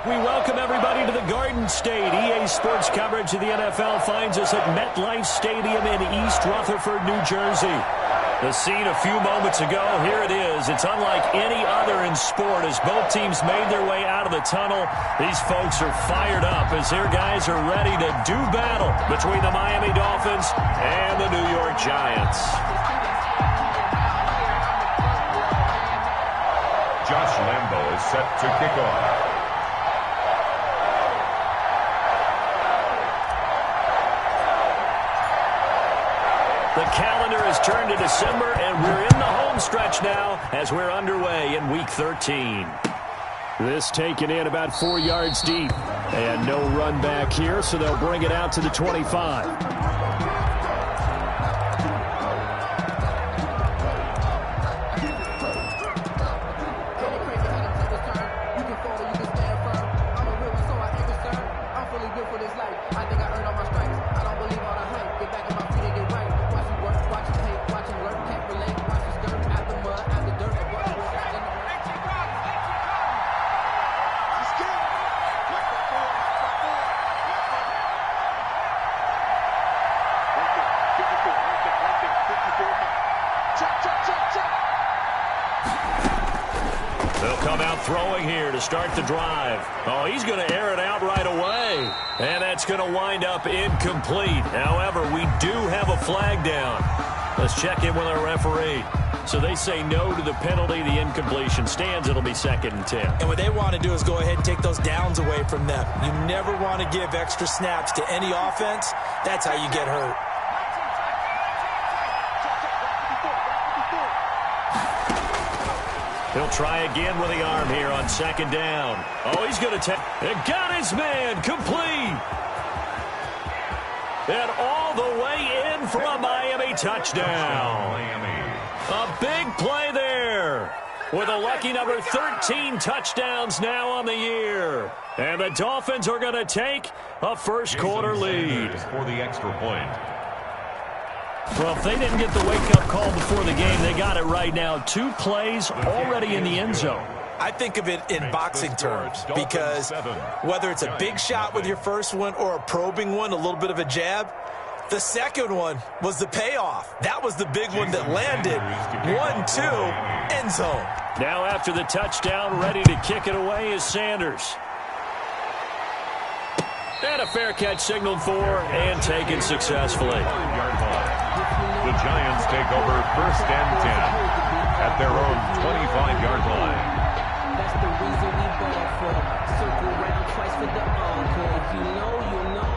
We welcome everybody to the Garden State. EA Sports coverage of the NFL finds us at MetLife Stadium in East Rutherford, New Jersey. The scene a few moments ago, here it is. It's unlike any other in sport as both teams made their way out of the tunnel. These folks are fired up as their guys are ready to do battle between the Miami Dolphins and the New York Giants. Josh Lambo is set to kick off. The calendar has turned to December, and we're in the home stretch now as we're underway in Week 13. This taken in about 4 yards deep. And no run back here, so they'll bring it out to the 25. They'll come out throwing here to start the drive. Oh, he's going to air it out right away. And that's going to wind up incomplete. However, we do have a flag down. Let's check in with our referee. So they say no to the penalty. The incompletion stands. It'll be 2nd and 10. And what they want to do is go ahead and take those downs away from them. You never want to give extra snaps to any offense. That's how you get hurt. He'll try again with the arm here on 2nd down. Oh, he's going to take it. Got his man complete. And all the way in for a Miami touchdown. A big play there. With a lucky number 13 touchdowns now on the year. And the Dolphins are going to take a first-quarter lead. For the extra point. Well, if they didn't get the wake-up call before the game, they got it right now. 2 plays already in the end zone. I think of it in boxing terms because whether it's a big shot with your first one or a probing one, a little bit of a jab, the second one was the payoff. That was the big one that landed. 1-2, end zone. Now after the touchdown, ready to kick it away is Sanders. And a fair catch signaled for and taken successfully. The Giants take over 1st and 10 at their own 25-yard line. That's the reason we ball for. Circle around twice for the encore. If you know, you know.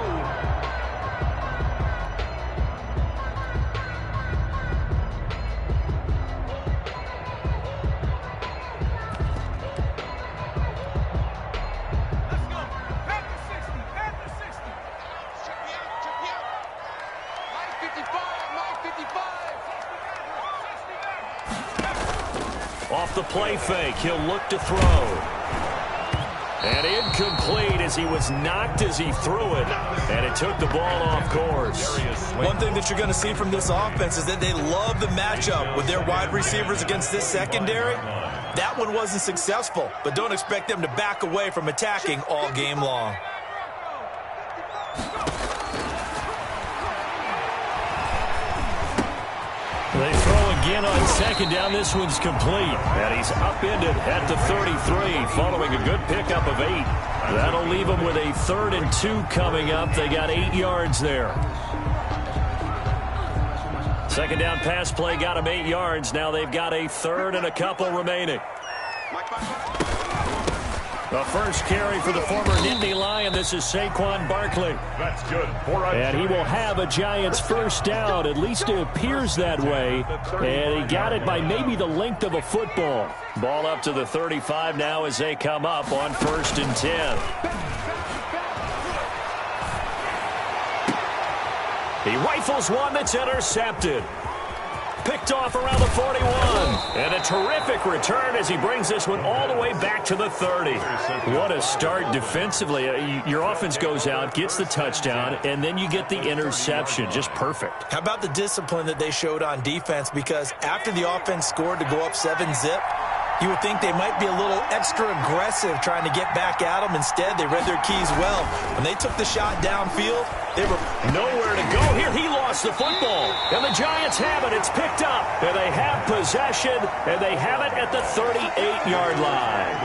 Off the play fake, he'll look to throw. And incomplete as he was knocked as he threw it. And it took the ball off course. One thing that you're going to see from this offense is that they love the matchup with their wide receivers against this secondary. That one wasn't successful, but don't expect them to back away from attacking all game long. They throw again on 2nd down. This one's complete. And he's upended at the 33 following a good pickup of 8. That'll leave them with a 3rd and 2 coming up. They got 8 yards there. 2nd down pass play got them 8 yards. Now they've got a 3rd and a couple remaining. The first carry for the former Nittany Lion. This is Saquon Barkley. That's good. And he will have a Giants first down. At least it appears that way. And he got it by maybe the length of a football. Ball up to the 35 now as they come up on 1st and 10. He rifles one that's intercepted. Picked off around the 41. And a terrific return as he brings this one all the way back to the 30. What a start defensively. Your offense goes out, gets the touchdown, and then you get the interception. Just perfect. How about the discipline that they showed on defense? Because after the offense scored to go up 7-zip, You would think they might be a little extra aggressive trying to get back at them. Instead, they read their keys well. When they took the shot downfield, they were nowhere to go. Here he lost the football. And the Giants have it. It's picked up. And they have possession. And they have it at the 38-yard line.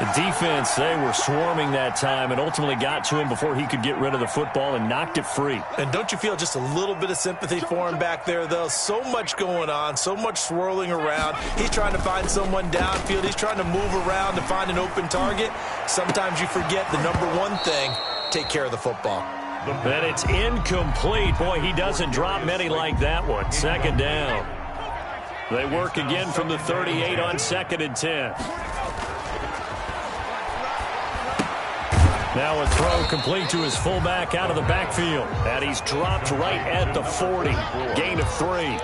The defense, they were swarming that time and ultimately got to him before he could get rid of the football and knocked it free. And don't you feel just a little bit of sympathy for him back there, though? So much going on, so much swirling around. He's trying to find someone downfield. He's trying to move around to find an open target. Sometimes you forget the number one thing, take care of the football. And it's incomplete. Boy, he doesn't drop many like that one. Second down. They work again from the 38 on 2nd and 10. Now a throw complete to his fullback out of the backfield. And he's dropped right at the 40. Gain of 3.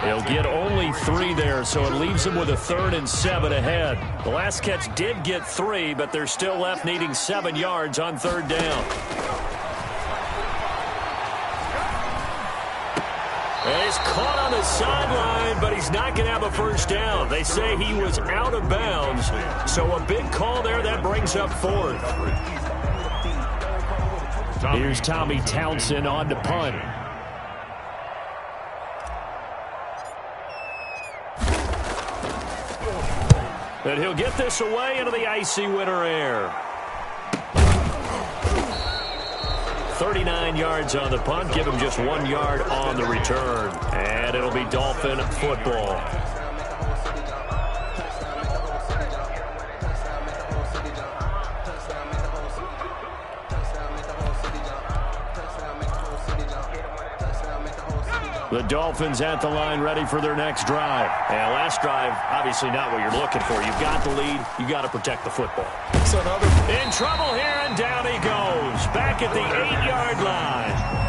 He'll get only 3 there, so it leaves him with a 3rd and 7 ahead. The last catch did get 3, but they're still left needing 7 yards on 3rd down. And he's caught on the sideline, but he's not going to have a first down. They say he was out of bounds, so a big call there that brings up 4th. Here's Tommy Townsend on to punt. And he'll get this away into the icy winter air. 39 yards on the punt. Give him just 1 yard on the return. And it'll be Dolphin football. The Dolphins at the line, ready for their next drive. And last drive, obviously not what you're looking for. You've got the lead. You got to protect the football. So another in trouble here, and down he goes. Back at the 8-yard line.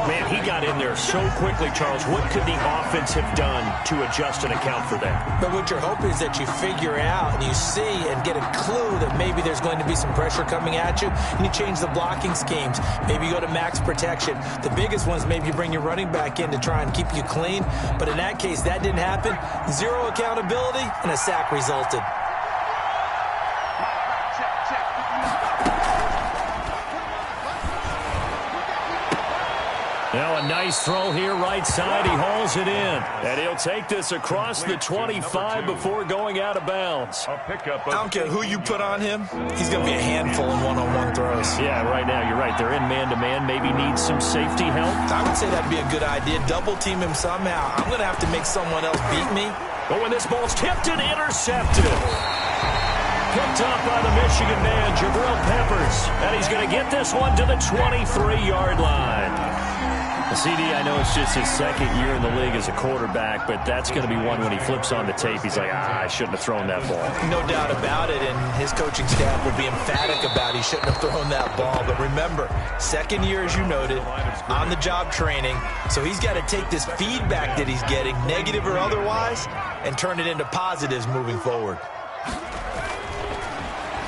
Man, he got in there so quickly, Charles. What could the offense have done to adjust and account for that? But what you're hoping is that you figure out and you see and get a clue that maybe there's going to be some pressure coming at you, and you change the blocking schemes. Maybe you go to max protection. The biggest one is maybe you bring your running back in to try and keep you clean. But in that case, that didn't happen. 0 accountability, and a sack resulted. Now a nice throw here, right side. He hauls it in. And he'll take this across the 25 before going out of bounds. I don't care who you put on him. He's going to be a handful in one-on-one throws. Yeah, right now you're right. They're in man-to-man. Maybe needs some safety help. I would say that'd be a good idea. Double team him somehow. I'm going to have to make someone else beat me. But when this ball's tipped and intercepted. Picked up by the Michigan man, Jabril Peppers. And he's going to get this one to the 23-yard line. CD, I know it's just his 2nd year in the league as a quarterback, but that's going to be one when he flips on the tape. He's like, I shouldn't have thrown that ball. No doubt about it, and his coaching staff will be emphatic about he shouldn't have thrown that ball. But remember, 2nd year, as you noted, on-the-job training, so he's got to take this feedback that he's getting, negative or otherwise, and turn it into positives moving forward.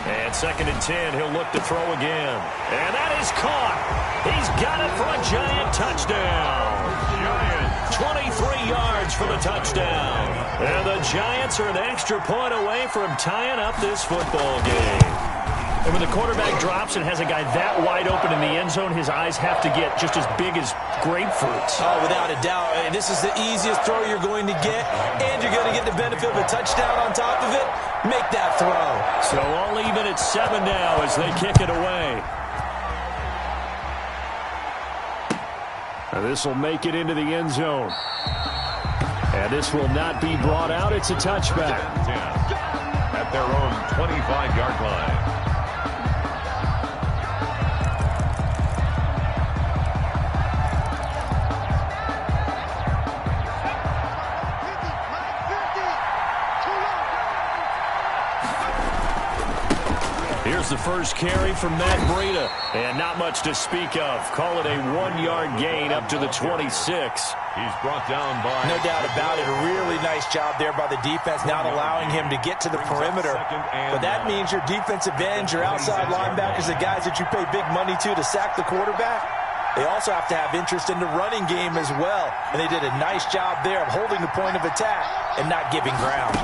And 2nd and 10, he'll look to throw again. And that is caught. He's got it for a Giant touchdown. 23 yards for the touchdown. And the Giants are an extra point away from tying up this football game. And when the quarterback drops and has a guy that wide open in the end zone, his eyes have to get just as big as grapefruits. Oh, without a doubt. And this is the easiest throw you're going to get, and you're going to get the benefit of a touchdown on top of it. Make that throw. So all even at 7 now as they kick it away. Now this will make it into the end zone. And this will not be brought out. It's a touchback. At their own 25-yard line. Here's the first carry from Matt Breida. And not much to speak of. Call it a 1-yard gain up to the 26. He's brought down by... No doubt about it. A really nice job there by the defense, not allowing him to get to the perimeter. But that means your defensive ends, your outside linebackers, the guys that you pay big money to sack the quarterback, they also have to have interest in the running game as well. And they did a nice job there of holding the point of attack and not giving ground.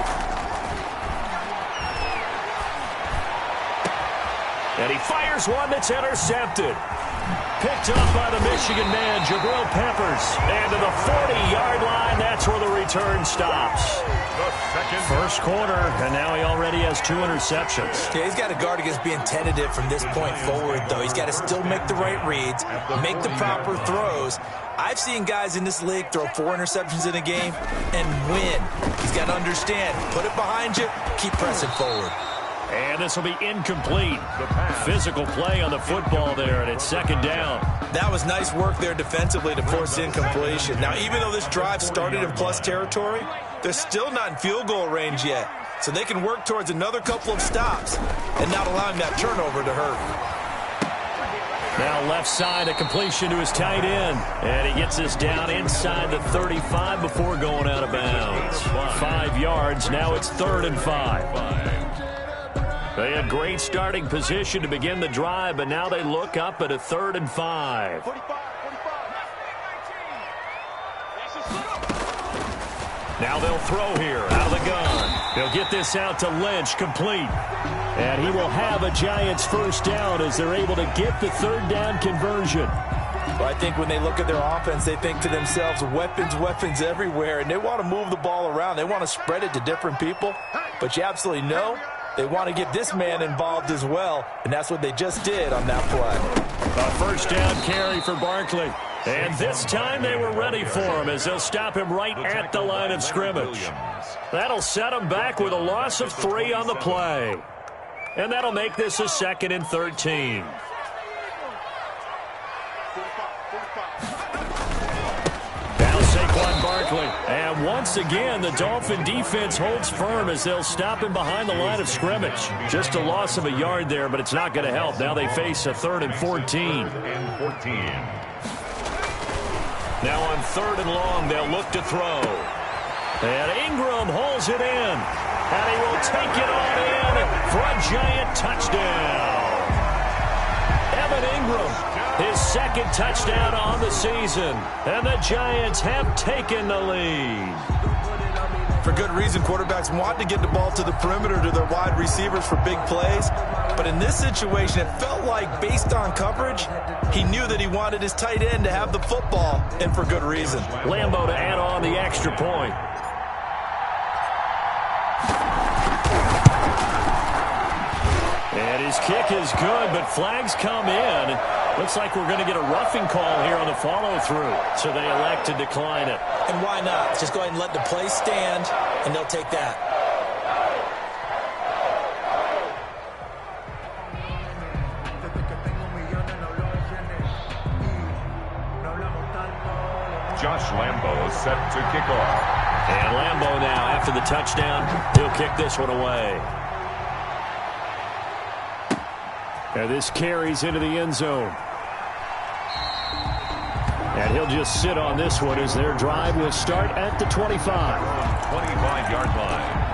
And he fires one that's intercepted. Picked up by the Michigan man, Jabril Peppers. And to the 40-yard line, that's where the return stops. First quarter, and now he already has 2 interceptions. Yeah, he's got to guard against being tentative from this point forward, though. He's got to still make the right reads, make the proper throws. I've seen guys in this league throw 4 interceptions in a game and win. He's got to understand, put it behind you, keep pressing forward. And this will be incomplete. Physical play on the football there, and it's second down. That was nice work there defensively to force incompletion. Now, even though this drive started in plus territory, they're still not in field goal range yet. So they can work towards another couple of stops and not allowing that turnover to hurt. Now left side, a completion to his tight end. And he gets this down inside the 35 before going out of bounds. 5 yards, now it's 3rd and 5. They had great starting position to begin the drive, but now they look up at a 3rd and 5. Now they'll throw here out of the gun. They'll get this out to Lynch, complete. And he will have a Giants first down as they're able to get the 3rd down conversion. Well, I think when they look at their offense, they think to themselves, weapons, weapons everywhere, and they want to move the ball around. They want to spread it to different people, but you absolutely know they want to get this man involved as well, and that's what they just did on that play. A first down carry for Barkley. And this time they were ready for him as they'll stop him right at the line of scrimmage. That'll set him back with a loss of 3 on the play. And that'll make this a 2nd and 13. Now Saquon Barkley. And once again, the Dolphin defense holds firm as they'll stop him behind the line of scrimmage. Just a loss of a yard there, but it's not going to help. Now they face a 3rd and 14. Now on 3rd and long, they'll look to throw. And Ingram holds it in. And he will take it on in for a Giant touchdown. Evan Ingram, his 2nd touchdown on the season. And the Giants have taken the lead. For good reason, quarterbacks want to get the ball to the perimeter to their wide receivers for big plays. But in this situation, it felt like based on coverage, he knew that he wanted his tight end to have the football, and for good reason. Lambeau to add on the extra point. And his kick is good, but flags come in. Looks like we're going to get a roughing call here on the follow-through, so they elect to decline it. And why not? Just go ahead and let the play stand, and they'll take that. Josh Lambeau set to kick off. And Lambeau now, after the touchdown, he'll kick this one away. And this carries into the end zone. And he'll just sit on this one as their drive will start at the 25. 25-yard line.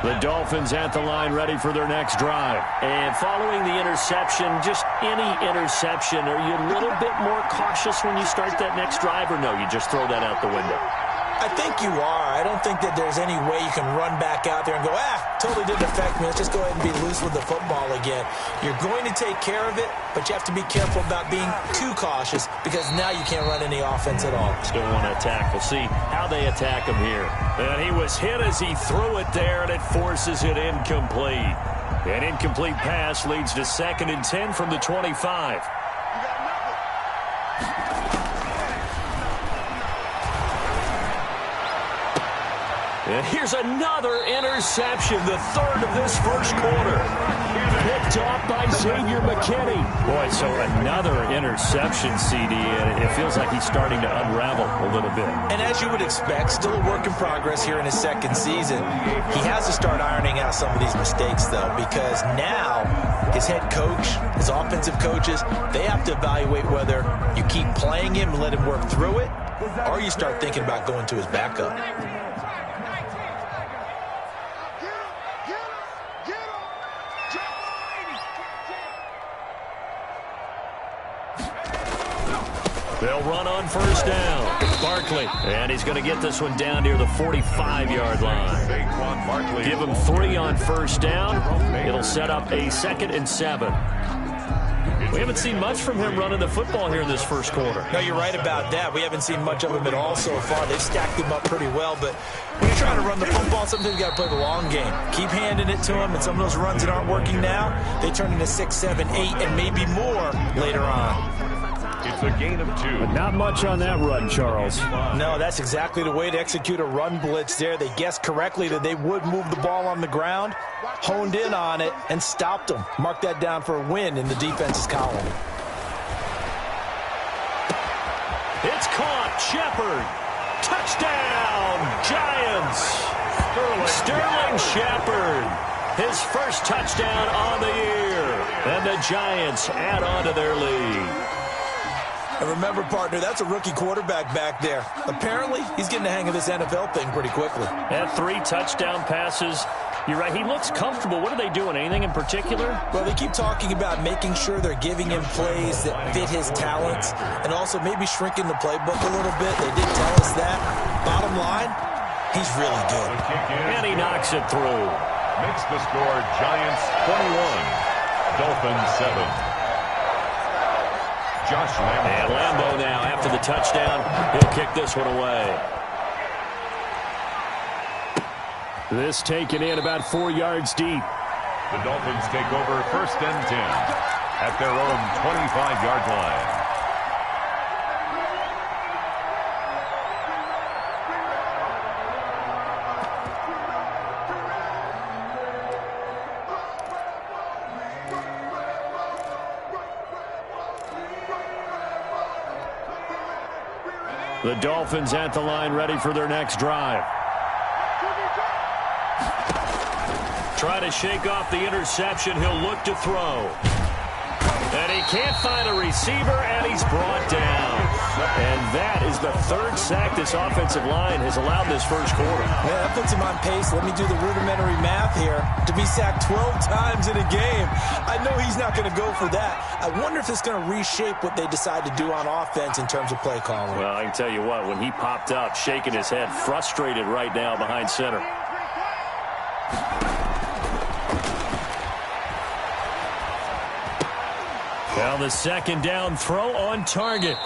The Dolphins at the line ready for their next drive. And following the interception, just any interception, are you a little bit more cautious when you start that next drive, or no, you just throw that out the window? I think you are. I don't think that there's any way you can run back out there and go, totally didn't affect me. Let's just go ahead and be loose with the football again. You're going to take care of it, but you have to be careful about being too cautious because now you can't run any offense at all. Still want to attack. We'll see how they attack him here. And he was hit as he threw it there, and it forces it incomplete. An incomplete pass leads to 2nd and 10 from the 25. And here's another interception, the 3rd of this first quarter. Picked off by Xavier McKinney. Boy, so another interception, CD, and it feels like he's starting to unravel a little bit. And as you would expect, still a work in progress here in his 2nd season. He has to start ironing out some of these mistakes, though, because now his head coach, his offensive coaches, they have to evaluate whether you keep playing him and let him work through it, or you start thinking about going to his backup. They'll run on first down. Barkley, and he's going to get this one down near the 45-yard line. Give him 3 on first down. It'll set up a 2nd and 7. We haven't seen much from him running the football here in this first quarter. No, you're right about that. We haven't seen much of him at all so far. They've stacked him up pretty well, but when you're trying to run the football, sometimes you got to play the long game. Keep handing it to him, and some of those runs that aren't working now, they turn into 6, 7, 8, and maybe more later on. It's a gain of 2. But not much on that run, Charles. No, that's exactly the way to execute a run blitz there. They guessed correctly that they would move the ball on the ground, honed in on it, and stopped them. Mark that down for a win in the defense's column. It's caught. Shepard. Touchdown, Giants. Sterling Shepard. His first touchdown on the year. And the Giants add on to their lead. And remember, partner, that's a rookie quarterback back there. Apparently, he's getting the hang of this NFL thing pretty quickly. Had 3 touchdown passes. You're right, he looks comfortable. What are they doing? Anything in particular? Well, they keep talking about making sure they're giving him plays that fit his talents and also maybe shrinking the playbook a little bit. They did tell us that. Bottom line, he's really good. And he knocks it through. Makes the score Giants 21, Dolphins 7. Josh Lambo. And Lambo now, after the touchdown, he'll kick this one away. This taken in about 4 yards deep. The Dolphins take over 1st and 10 at their own 25-yard line. The Dolphins at the line, ready for their next drive. Try to shake off the interception. He'll look to throw. And he can't find a receiver, and he's brought down. And that is the 3rd sack this offensive line has allowed this first quarter. Yeah, that puts him on pace. Let me do the rudimentary math here. To be sacked 12 times in a game, I know he's not going to go for that. I wonder if it's going to reshape what they decide to do on offense in terms of play calling. Well, I can tell you what, when he popped up, shaking his head, frustrated right now behind center. Now the 2nd down throw on target.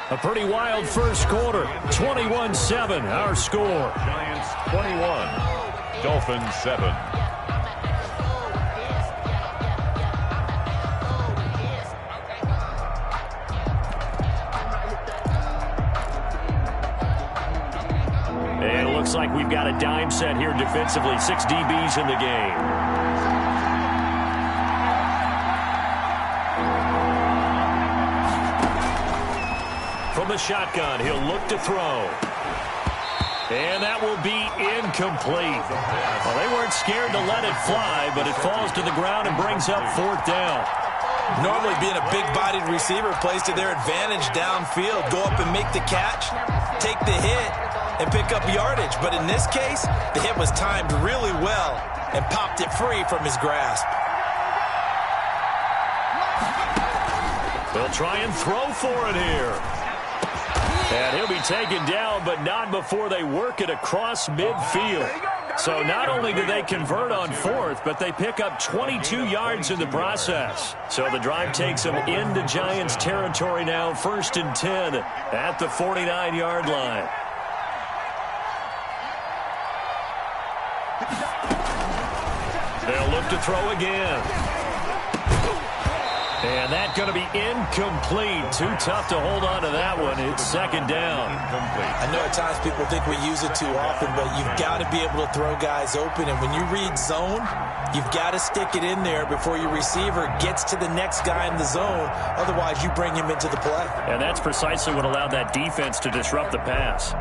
A pretty wild first quarter. 21-7, our score. Giants 21, Dolphins 7. And it looks like we've got a dime set here defensively. 6 DBs in the game. From the shotgun, he'll look to throw. And that will be incomplete. Well, they weren't scared to let it fly, but it falls to the ground and brings up 4th down. Normally being a big-bodied receiver plays to their advantage downfield. Go up and make the catch, take the hit, and pick up yardage. But in this case, the hit was timed really well and popped it free from his grasp. They'll try and throw for it here. And he'll be taken down, but not before they work it across midfield. So not only do they convert on 4th, but they pick up 22 yards in the process. So the drive takes them into Giants territory now, 1st and 10 at the 49-yard line. They'll look to throw again. And that's going to be incomplete. Too tough to hold on to that one. It's 2nd down. I know at times people think we use it too often, but you've got to be able to throw guys open. And when you read zone, you've got to stick it in there before your receiver gets to the next guy in the zone. Otherwise, you bring him into the play. And that's precisely what allowed that defense to disrupt the pass.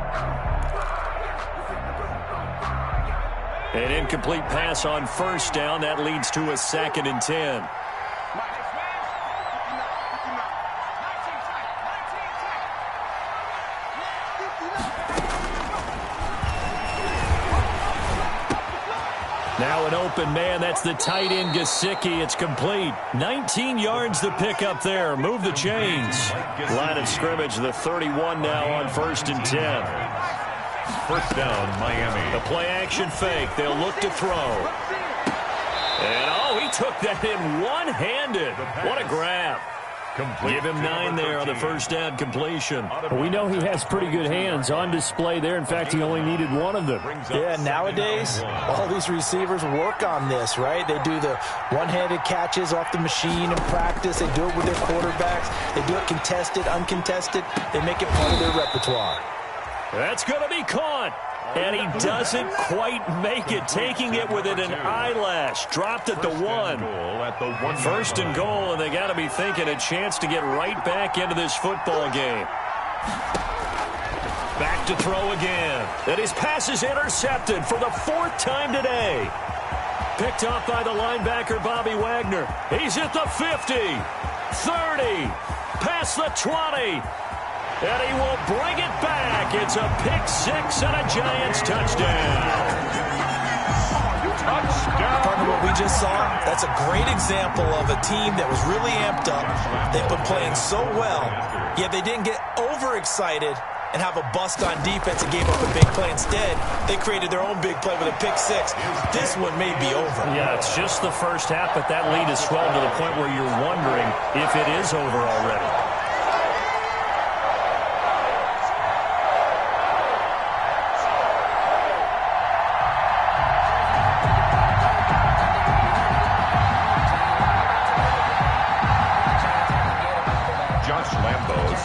An incomplete pass on first down. That leads to a 2nd and 10. Now an open man. That's the tight end, Gesicki. It's complete. 19 yards to pick up there. Move the chains. Line of scrimmage, the 31 now on 1st and 10. First down, Miami. The play action fake. They'll look to throw. And, he took that in one-handed. What a grab. Give him 9 there on the first down completion. Well, we know he has pretty good hands on display there. In fact, he only needed one of them. Yeah, nowadays, all these receivers work on this, right? They do the one-handed catches off the machine in practice. They do it with their quarterbacks. They do it contested, uncontested. They make it part of their repertoire. That's going to be caught. And he doesn't quite make it, taking it within an eyelash. Dropped at the 1. 1st and goal, and they got to be thinking a chance to get right back into this football game. Back to throw again. And his pass is intercepted for the 4th time today. Picked up by the linebacker, Bobby Wagner. He's at the 50, 30, past the 20. And he will bring it back. It's a pick 6 and a Giants touchdown. Partner, what we just saw, that's a great example of a team that was really amped up. They've been playing so well, yet they didn't get overexcited and have a bust on defense and gave up a big play. Instead, they created their own big play with a pick 6. This one may be over. Yeah, it's just the first half, but that lead has swelled to the point where you're wondering if it is over already.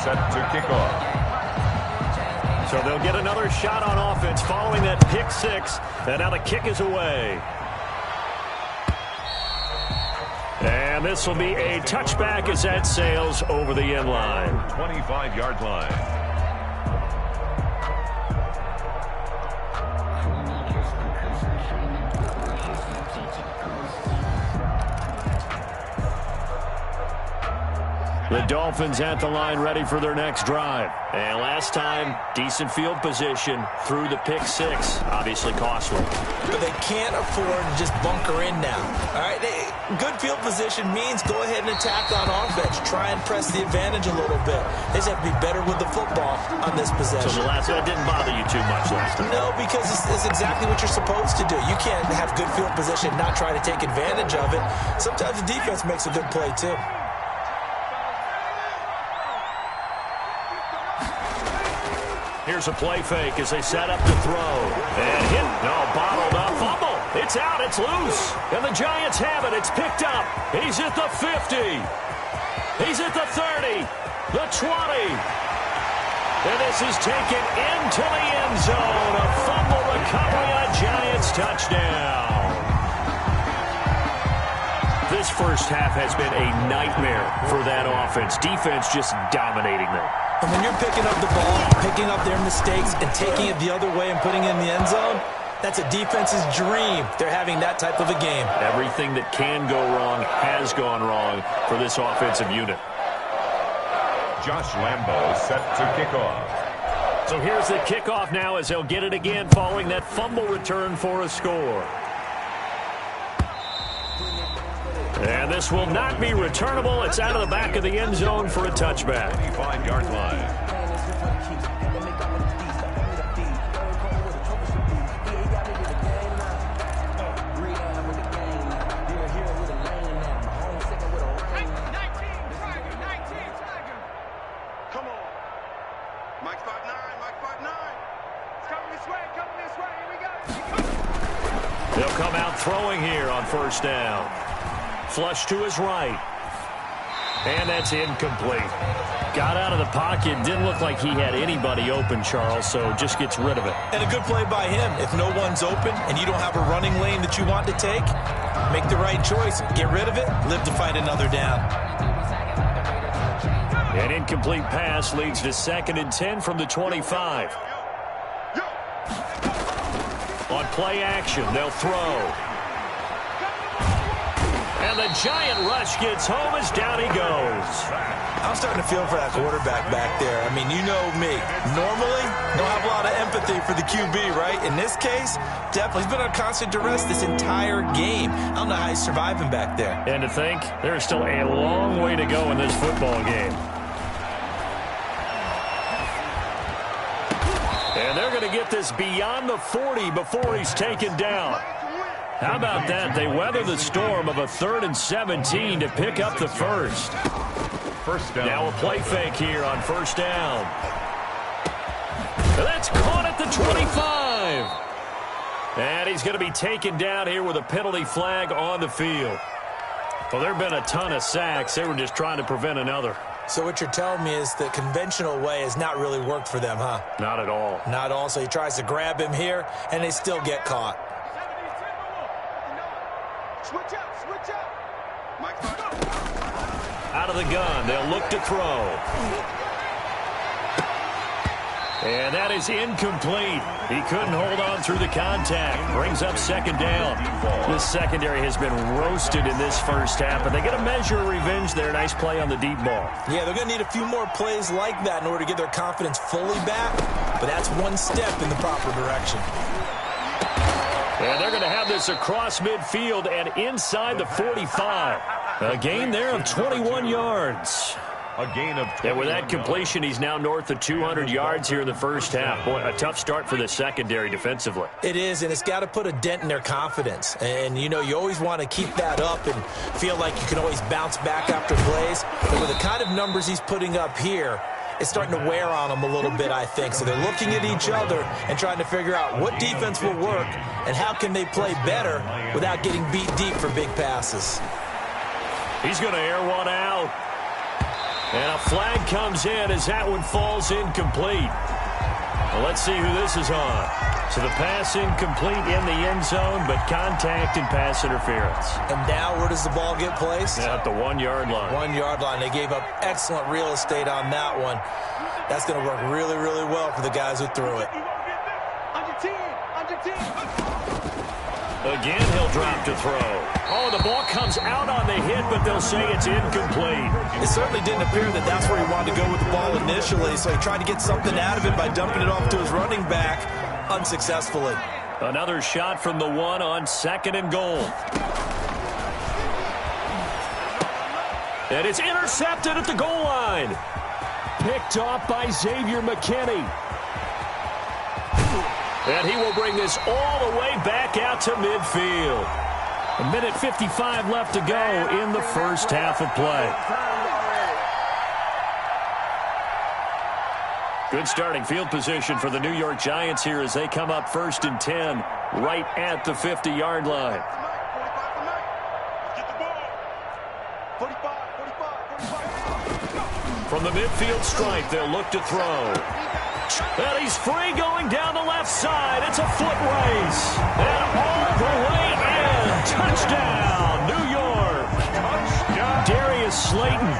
Set to kick off. So they'll get another shot on offense following that pick 6. And now the kick is away. And this will be a touchback as that sails over the end line. 25-yard line. The Dolphins at the line ready for their next drive. And last time, decent field position through the pick 6. Obviously costly. But they can't afford to just bunker in now. All right, good field position means go ahead and attack on offense. Try and press the advantage a little bit. They just have to be better with the football on this possession. So the last one didn't bother you too much last time? No, because it's exactly what you're supposed to do. You can't have good field position, not try to take advantage of it. Sometimes the defense makes a good play too. Here's a play fake as they set up to throw. And hit. No, bottled up. Fumble. It's out. It's loose. And the Giants have it. It's picked up. He's at the 50. He's at the 30. The 20. And this is taken into the end zone. A fumble recovery. A Giants touchdown. This first half has been a nightmare for that offense. Defense just dominating them. And when you're picking up the ball, picking up their mistakes, and taking it the other way and putting it in the end zone, that's a defense's dream. They're having that type of a game. Everything that can go wrong has gone wrong for this offensive unit. Josh Lambo set to kick off. So here's the kickoff now as they'll get it again following that fumble return for a score. And this will not be returnable. It's out of the back of the end zone for a touchback. 25-yard line. Come on. Mike 5'9", Mike 5'9". It's coming this way, Here we go. They'll come out throwing here on first down. Flush to his right. And that's incomplete. Got out of the pocket. Didn't look like he had anybody open, Charles, so just gets rid of it. And a good play by him. If no one's open and you don't have a running lane that you want to take, make the right choice. Get rid of it. Live to fight another down. An incomplete pass leads to 2nd and 10 from the 25. On play action, they'll throw. And the giant rush gets home as down he goes. I'm starting to feel for that quarterback back there. I mean, you know me. Normally, don't have a lot of empathy for the QB, right? In this case, definitely. He's been on constant duress this entire game. I don't know how he's surviving back there. And to think, there's still a long way to go in this football game. And they're going to get this beyond the 40 before he's taken down. How about that? They weather the storm of a 3rd and 17 to pick up the first. First down. Now a play fake here on first down. That's caught at the 25. And he's going to be taken down here with a penalty flag on the field. Well, there have been a ton of sacks. They were just trying to prevent another. So what you're telling me is the conventional way has not really worked for them, huh? Not at all. Not at all. So he tries to grab him here, and they still get caught. Switch up. Out of the gun, they'll look to throw. And that is incomplete. He couldn't hold on through the contact. Brings up second down. This secondary has been roasted in this first half, but they get a measure of revenge there. Nice play on the deep ball. Yeah, they're going to need a few more plays like that in order to get their confidence fully back, but that's one step in the proper direction. And they're going to have this across midfield and inside the 45. A gain there of 21 yards. A gain of 21. And with that completion, he's now north of 200 yards here in the first half. Boy, a tough start for the secondary defensively. It is, and it's got to put a dent in their confidence. And, you know, you always want to keep that up and feel like you can always bounce back after plays. But with the kind of numbers he's putting up here, it's starting to wear on them a little bit, I think. So they're looking at each other and trying to figure out what defense will work and how can they play better without getting beat deep for big passes. He's going to air one out. And a flag comes in as that one falls incomplete. Well, let's see who this is on. So the pass incomplete in the end zone, but contact and pass interference. And now where does the ball get placed? At the 1 yard line. 1 yard line. They gave up excellent real estate on that one. That's going to work really, really well for the guys who threw it. Under 10. Again, he'll drop to throw. Oh, the ball comes out on the hit, but they'll say it's incomplete. It certainly didn't appear that that's where he wanted to go with the ball initially, so he tried to get something out of it by dumping it off to his running back unsuccessfully. Another shot from the 1 on 2nd and goal. And it's intercepted at the goal line. Picked off by Xavier McKinney. And he will bring this all the way back out to midfield. 1:55 left to go in the first half of play. Good starting field position for the New York Giants here as they come up 1st and 10 right at the 50-yard line. Get the ball. 45. From the midfield stripe, they'll look to throw. And he's free going down the left side. It's a foot race. And all the way in. Touchdown, New York. Touchdown. Darius Slayton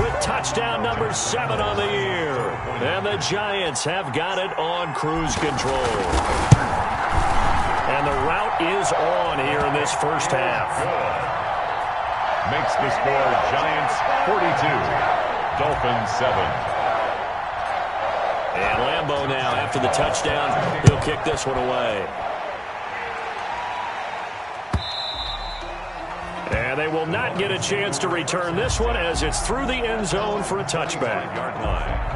with touchdown number 7 on the year. And the Giants have got it on cruise control. And the route is on here in this first half. Makes the score Giants 42, Dolphins 7. And Lambeau now, after the touchdown, he'll kick this one away. And they will not get a chance to return this one as it's through the end zone for a touchback. Yard line.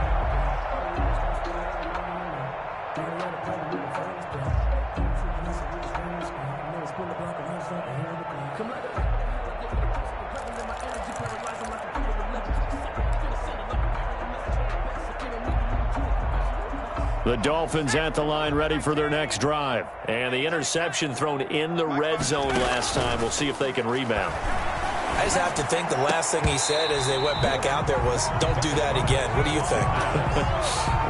The Dolphins at the line ready for their next drive. And the interception thrown in the red zone last time. We'll see if they can rebound. I just have to think the last thing he said as they went back out there was, don't do that again. What do you think?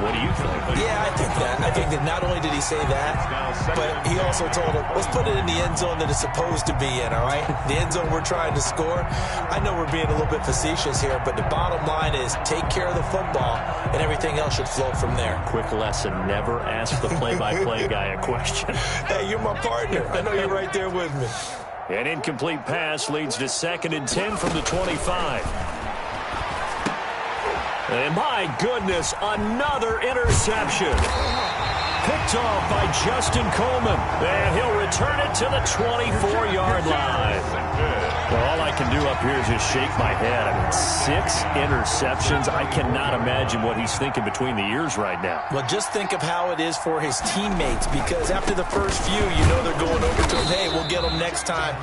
What do you think? Yeah, I think that. I think that not only did he say that, but he also told him, let's put it in the end zone that it's supposed to be in, all right? The end zone we're trying to score. I know we're being a little bit facetious here, but the bottom line is take care of the football, and everything else should flow from there. Quick lesson, never ask the play-by-play guy a question. Hey, you're my partner. I know you're right there with me. An incomplete pass leads to 2nd and 10 from the 25. And my goodness, another interception. Picked off by Justin Coleman. And he'll return it to the 24-yard line. Well, all I can do up here is just shake my head. I mean, 6 interceptions. I cannot imagine what he's thinking between the ears right now. Well, just think of how it is for his teammates, because after the first few, you know they're going over to him, hey, we'll get them next time.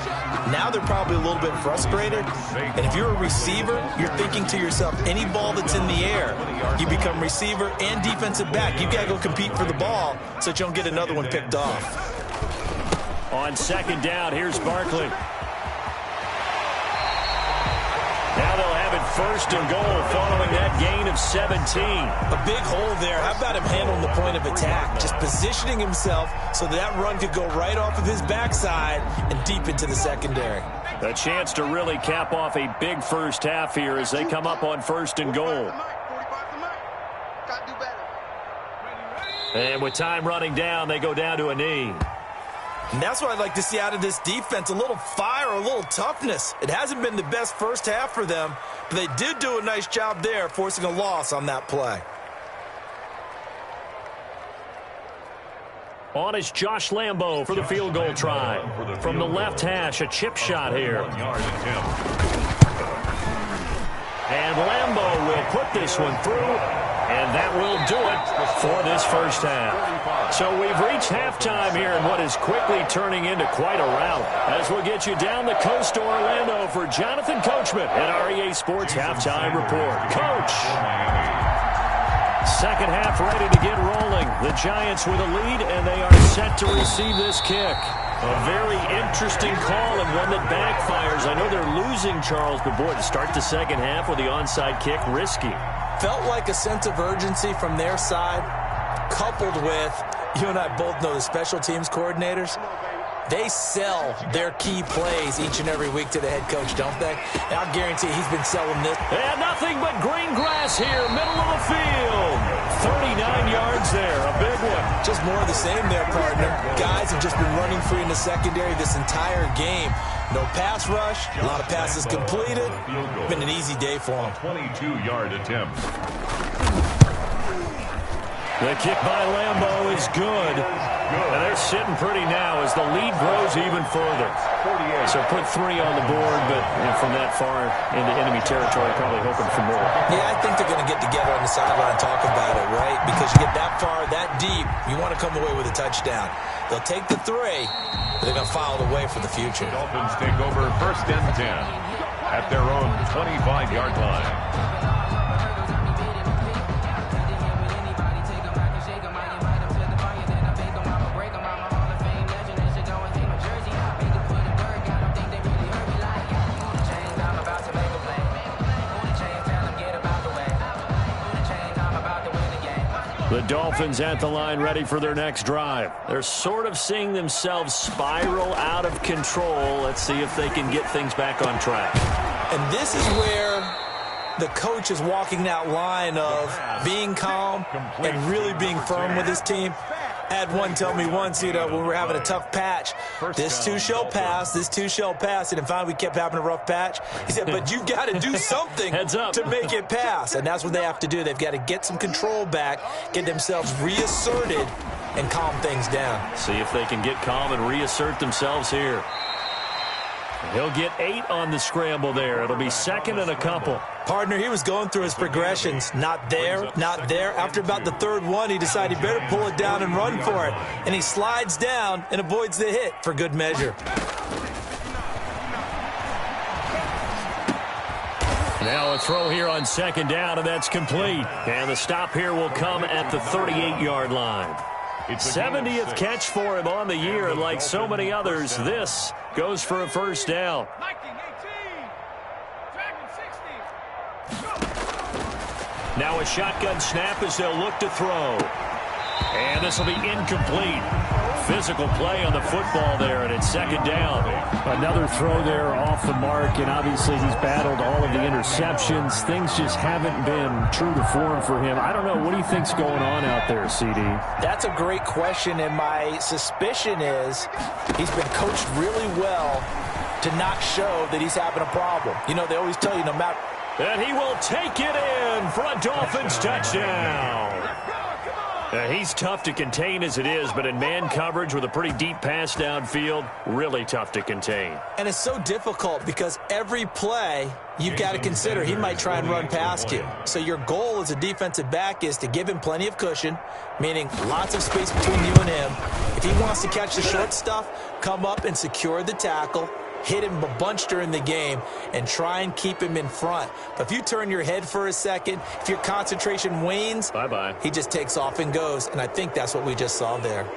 Now they're probably a little bit frustrated. And if you're a receiver, you're thinking to yourself, any ball that's in the air, you become receiver and defensive back. You got to go compete for the ball so that you don't get another one picked off. On 2nd down, here's Barkley. Now they'll have it 1st and goal following that gain of 17. A big hole there. How about him handling the point of attack? Just positioning himself so that run could go right off of his backside and deep into the secondary. A chance to really cap off a big first half here as they come up on 1st and goal. And with time running down, they go down to a knee. And that's what I'd like to see out of this defense, a little fire, a little toughness. It hasn't been the best first half for them, but they did do a nice job there, forcing a loss on that play. On is Josh Lambo for the field goal try. From the left hash, a chip shot here. And Lambo will put this one through, and that will do it for this first half. So we've reached halftime here in what is quickly turning into quite a rout. As we'll get you down the coast to Orlando for Jonathan Coachman at our EA Sports Halftime Report. Coach! Second half ready to get rolling. The Giants with a lead, and they are set to receive this kick. A very interesting call and one that backfires. I know they're losing, Charles, but boy, to start the second half with the onside kick, risky. Felt like a sense of urgency from their side, coupled with, you and I both know the special teams coordinators, they sell their key plays each and every week to the head coach, don't they? And I'll guarantee he's been selling this. And nothing but green grass here, middle of the field. 39 yards there, a big one. Just more of the same there, partner. Guys have just been running free in the secondary this entire game. No pass rush, a lot of passes completed. Been an easy day for them. 22-yard attempt. The kick by Lambo is good. And they're sitting pretty now as the lead grows even further. So put 3 on the board, but from that far into enemy territory, probably hoping for more. Yeah, I think they're going to get together on the sideline and talk about it, right? Because you get that far, that deep, you want to come away with a touchdown. They'll take the 3, but they're going to file it away for the future. Dolphins take over 1st and 10 at their own 25-yard line. The Dolphins at the line ready for their next drive. They're sort of seeing themselves spiral out of control. Let's see if they can get things back on track. And this is where the coach is walking that line of being calm and really being firm with his team. I had one tell me once, when we were having a tough patch, this too shall pass, this too shall pass. And finally we kept having a rough patch. He said, but you got to do something to make it pass. And that's what they have to do. They've got to get some control back, get themselves reasserted, and calm things down. See if they can get calm and reassert themselves here. He'll get 8 on the scramble there. It'll be 2nd and a couple. Partner, he was going through his progressions. Not there, not there. After about the 3rd one, he decided he better pull it down and run for it. And he slides down and avoids the hit for good measure. Now a throw here on 2nd down, and that's complete. And the stop here will come at the 38-yard line. 70th catch for him on the year, and like so many others, this goes for a 1st down. Now a shotgun snap as they'll look to throw. And this will be incomplete. Physical play on the football there, and it's second down. Another throw there off the mark, and obviously he's battled all of the interceptions. Things just haven't been true to form for him. I don't know. What do you think's going on out there, CD? That's a great question, and my suspicion is he's been coached really well to not show that he's having a problem. You know, they always tell you no matter. And he will take it in for a Dolphins touchdown. He's tough to contain as it is, but in man coverage with a pretty deep pass downfield, really tough to contain. And it's so difficult because every play you've got to consider he might try and run past you. So your goal as a defensive back is to give him plenty of cushion, meaning lots of space between you and him. If he wants to catch the short stuff, come up and secure the tackle, hit him a bunch during the game, and try and keep him in front. But if you turn your head for a second, if your concentration wanes, bye-bye. He just takes off and goes, and I think that's what we just saw there.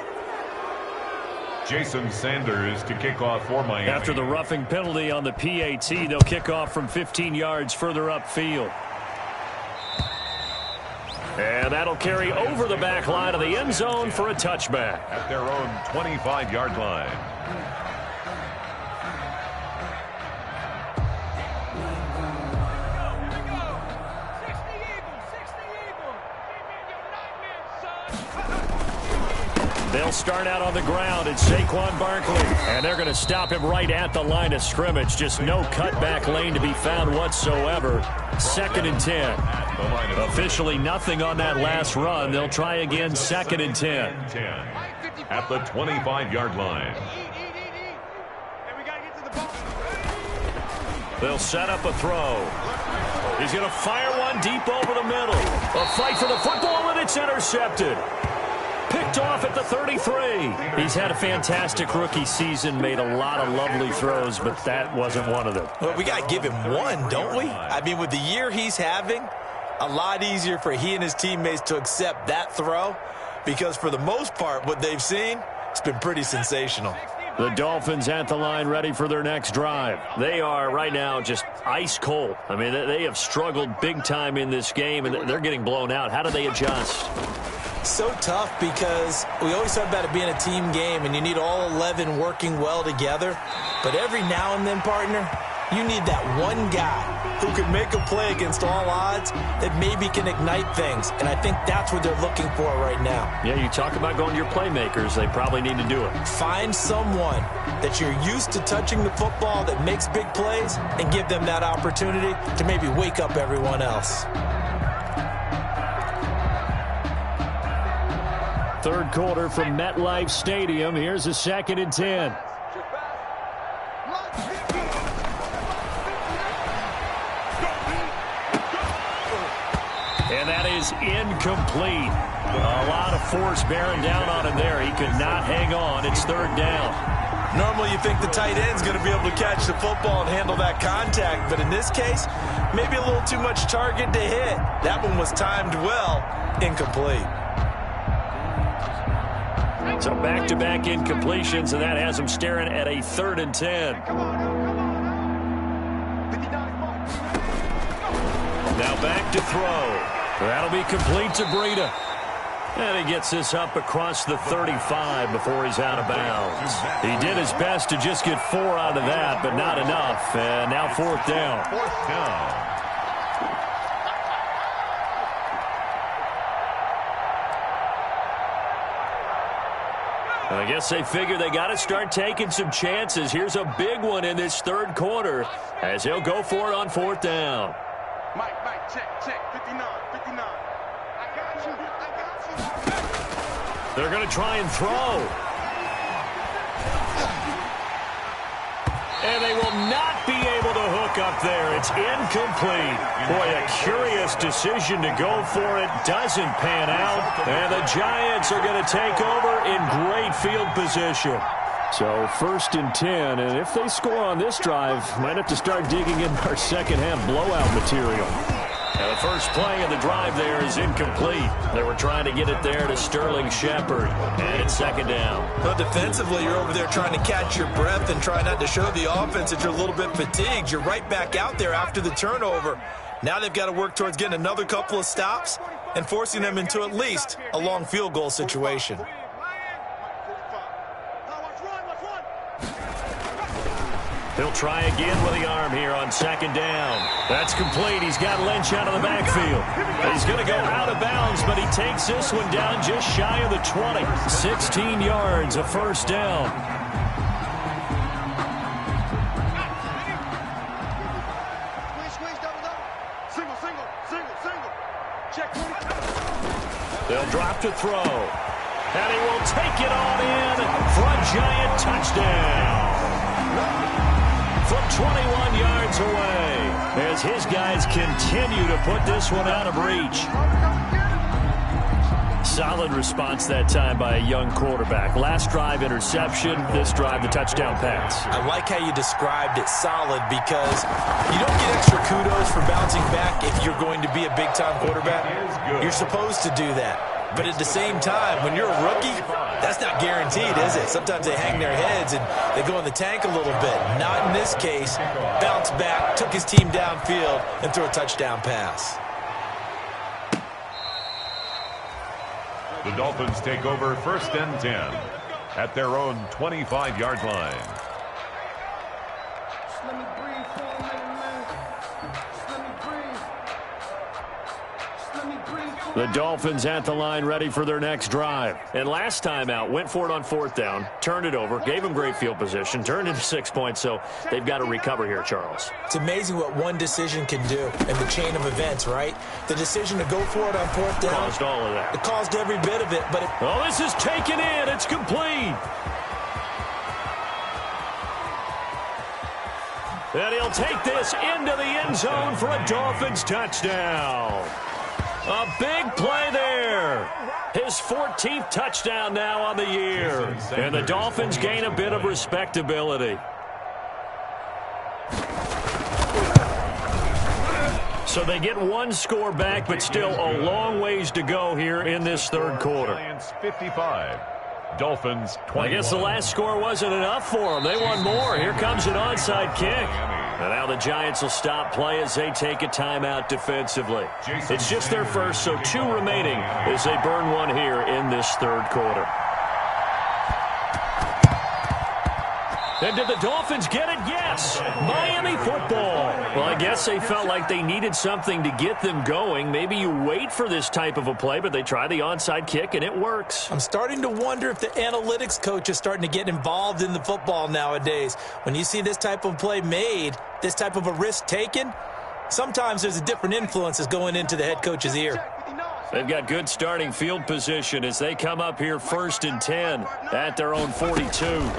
Jason Sanders to kick off for Miami. After the roughing penalty on the PAT, they'll kick off from 15 yards further upfield. And that'll carry over the back line of the end zone for a touchback. At their own 25-yard line. They'll start out on the ground. It's Saquon Barkley. And they're going to stop him right at the line of scrimmage. Just no cutback lane to be found whatsoever. 2nd and 10. Officially nothing on that last run. They'll try again 2nd and 10. At the 25-yard line. They'll set up a throw. He's going to fire one deep over the middle. A fight for the football, and it's intercepted. Picked off at the 33. He's had a fantastic rookie season, made a lot of lovely throws, but that wasn't one of them. Well, we got to give him one, don't we? I mean, with the year he's having, a lot easier for he and his teammates to accept that throw because for the most part, what they've seen, it's been pretty sensational. The Dolphins at the line ready for their next drive. They are right now just ice cold. I mean, they have struggled big time in this game, and they're getting blown out. How do they adjust? So tough because we always talk about it being a team game and you need all 11 working well together. But every now and then, partner, you need that one guy who can make a play against all odds that maybe can ignite things. And I think that's what they're looking for right now. Yeah, you talk about going to your playmakers. They probably need to do it. Find someone that you're used to touching the football that makes big plays and give them that opportunity to maybe wake up everyone else. Third quarter from MetLife Stadium. Here's a 2nd and 10. And that is incomplete. A lot of force bearing down on him there. He could not hang on. It's 3rd down. Normally you think the tight end's going to be able to catch the football and handle that contact. But in this case, maybe a little too much target to hit. That one was timed well. Incomplete. So back-to-back incompletions, and that has him staring at a 3rd and 10. Now back to throw. That'll be complete to Breida. And he gets this up across the 35 before he's out of bounds. He did his best to just get 4 out of that, but not enough. And now 4th down. 4th down. I guess they figure they got to start taking some chances. Here's a big one in this 3rd quarter as he'll go for it on 4th down. Mike, check, 59. I got you. They're going to try and throw. And they will not be able to hook up there. It's incomplete. Boy, a curious decision to go for it. Doesn't pan out. And the Giants are going to take over in great field position. So 1st and 10, and if they score on this drive, might have to start digging in our second-half blowout material. And the first play of the drive there is incomplete. They were trying to get it there to Sterling Shepard. And it's 2nd down. Well, defensively, you're over there trying to catch your breath and try not to show the offense that you're a little bit fatigued. You're right back out there after the turnover. Now they've got to work towards getting another couple of stops and forcing them into at least a long field goal situation. He'll try again with the arm here on second down. That's complete. He's got Lynch out of the backfield. He's going to go out of bounds, but he takes this one down just shy of the 20. 16 yards, a first down. They'll drop to throw. And he will take it on in for a giant touchdown. From 21 yards away, as his guys continue to put this one out of reach. Solid response that time by a young quarterback. Last drive, interception. This drive, the touchdown pass. I like how you described it, solid, because you don't get extra kudos for bouncing back if you're going to be a big-time quarterback. You're supposed to do that. But at the same time, when you're a rookie, that's not guaranteed, is it? Sometimes they hang their heads and they go in the tank a little bit. Not in this case. Bounced back, took his team downfield, and threw a touchdown pass. The Dolphins take over 1st and 10 at their own 25-yard line. Let me breathe for a minute, man. Let me breathe. Let me breathe for The Dolphins at the line, ready for their next drive. And last time out, went for it on 4th down, turned it over, gave them great field position, turned into 6 points, so they've got to recover here, Charles. It's amazing what one decision can do in the chain of events, right? The decision to go for it on 4th down. Caused all of that. It caused every bit of it, but it... Oh, this is taken in. It's complete. And he'll take this into the end zone for a Dolphins touchdown. A big play there. His 14th touchdown now on the year. And the Dolphins gain a bit of respectability. So they get one score back, but still a long ways to go here in this third quarter. Giants 55, Dolphins 21. I guess the last score wasn't enough for them. They want more. Here comes an onside kick. And now the Giants will stop play as they take a timeout defensively. It's just their first, so 2 remaining as they burn one here in this third quarter. And did the Dolphins get it? Yes. Miami football. Well, I guess they felt like they needed something to get them going. Maybe you wait for this type of a play, but they try the onside kick, and it works. I'm starting to wonder if the analytics coach is starting to get involved in the football nowadays. When you see this type of play made, this type of a risk taken, sometimes there's a different influence that's going into the head coach's ear. They've got good starting field position as they come up here 1st and 10 at their own 42.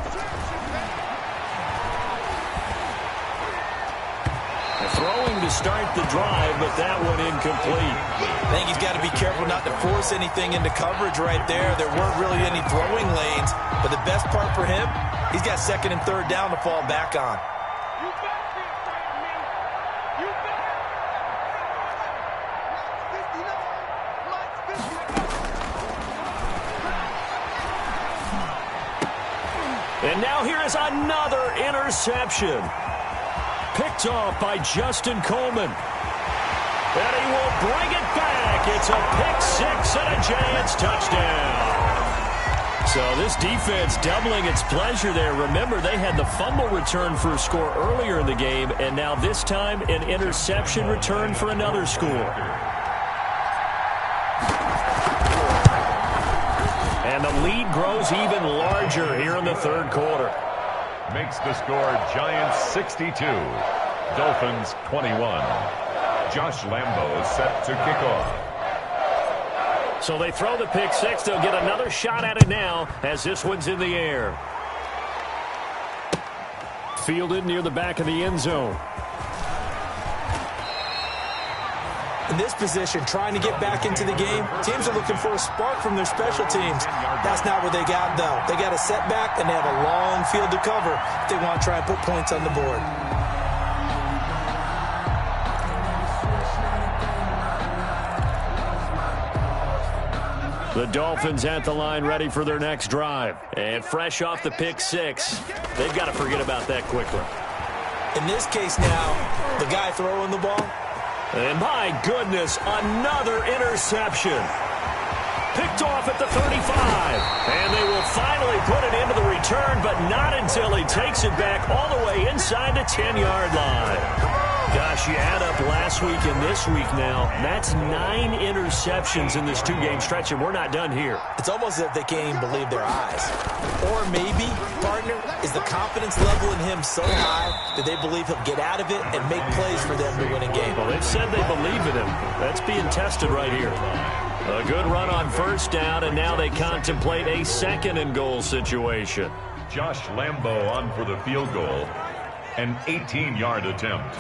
Throwing to start the drive, but that one incomplete. I think he's got to be careful not to force anything into coverage right there. There weren't really any throwing lanes, but the best part for him, he's got 2nd and 3rd down to fall back on. You better be afraid of me. You better. And now here is another interception. Picked off by Justin Coleman. And he will bring it back. It's a pick-6 and a Giants touchdown. So this defense doubling its pleasure there. Remember, they had the fumble return for a score earlier in the game, and now this time an interception return for another score. And the lead grows even larger here in the third quarter. Makes the score Giants 62, Dolphins 21. Josh Lambo is set to kick off. So they throw the pick-6. They'll get another shot at it now as this one's in the air. Fielded near the back of the end zone. In this position, trying to get back into the game, teams are looking for a spark from their special teams. That's not what they got, though. They got a setback, and they have a long field to cover if they want to try and put points on the board. The Dolphins at the line ready for their next drive. And fresh off the pick-6, they've got to forget about that quickly. In this case now, the guy throwing the ball, And my goodness, another interception. Picked off at the 35. And they will finally put it into the return, but not until he takes it back all the way inside the 10-yard line. Gosh, you add up last week and this week now. That's 9 interceptions in this 2-game stretch, and we're not done here. It's almost as if they can't even believe their eyes. Or maybe, partner, is the confidence level in him so high that they believe he'll get out of it and make plays for them to win a game. Well, they've said they believe in him. That's being tested right here. A good run on first down, and now they contemplate a 2nd-and-goal situation. Josh Lambo on for the field goal. An 18-yard attempt.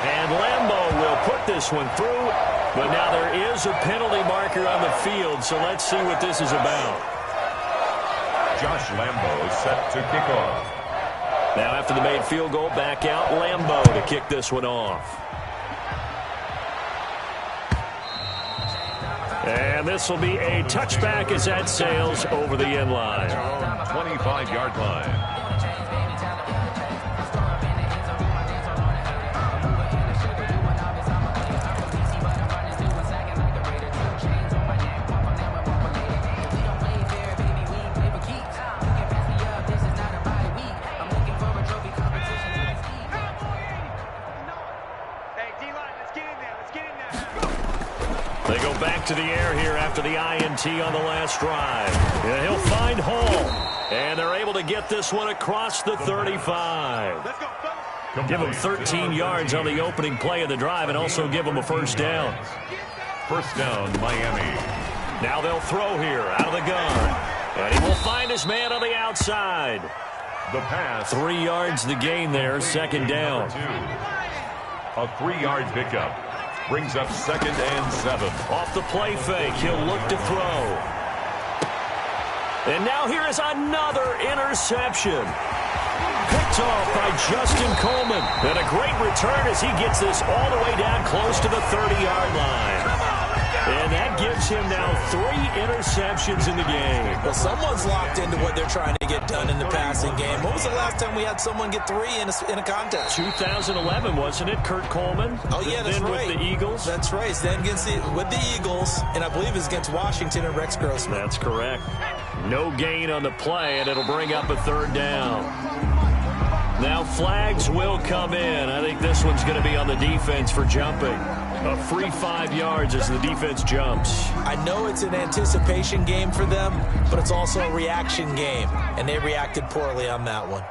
And Lambo will put this one through, but now there is a penalty marker on the field, so let's see what this is about. Josh Lambo is set to kick off. Now after the made field goal, back out Lambo to kick this one off. And this will be a touchback as that sails over the end line. 25-yard line. They go back to the air here after the INT on the last drive. Yeah, he'll find Hall. And they're able to get this one across the 35. Give them 13 yards on the opening play of the drive and also give them a first down. First down, Miami. Now they'll throw here out of the gun. And he will find his man on the outside. The pass. 3 yards the gain there, 2nd down. A 3-yard pickup. Brings up 2nd and 7. Off the play fake, he'll look to throw. And now here is another interception. Picked off by Justin Coleman. And a great return as he gets this all the way down close to the 30-yard line. And that gives him now 3 interceptions in the game. Well, someone's locked into what they're trying to get done in the passing game. When was the last time we had someone get 3 in a contest? 2011, wasn't it, Kurt Coleman? Oh, yeah, that's right. With the Eagles? That's right. Then with the Eagles, and I believe it's against Washington and Rex Grossman. That's correct. No gain on the play, and it'll bring up a 3rd down. Now flags will come in. I think this one's going to be on the defense for jumping. A free 5 yards as the defense jumps. I know it's an anticipation game for them, but it's also a reaction game, and they reacted poorly on that one.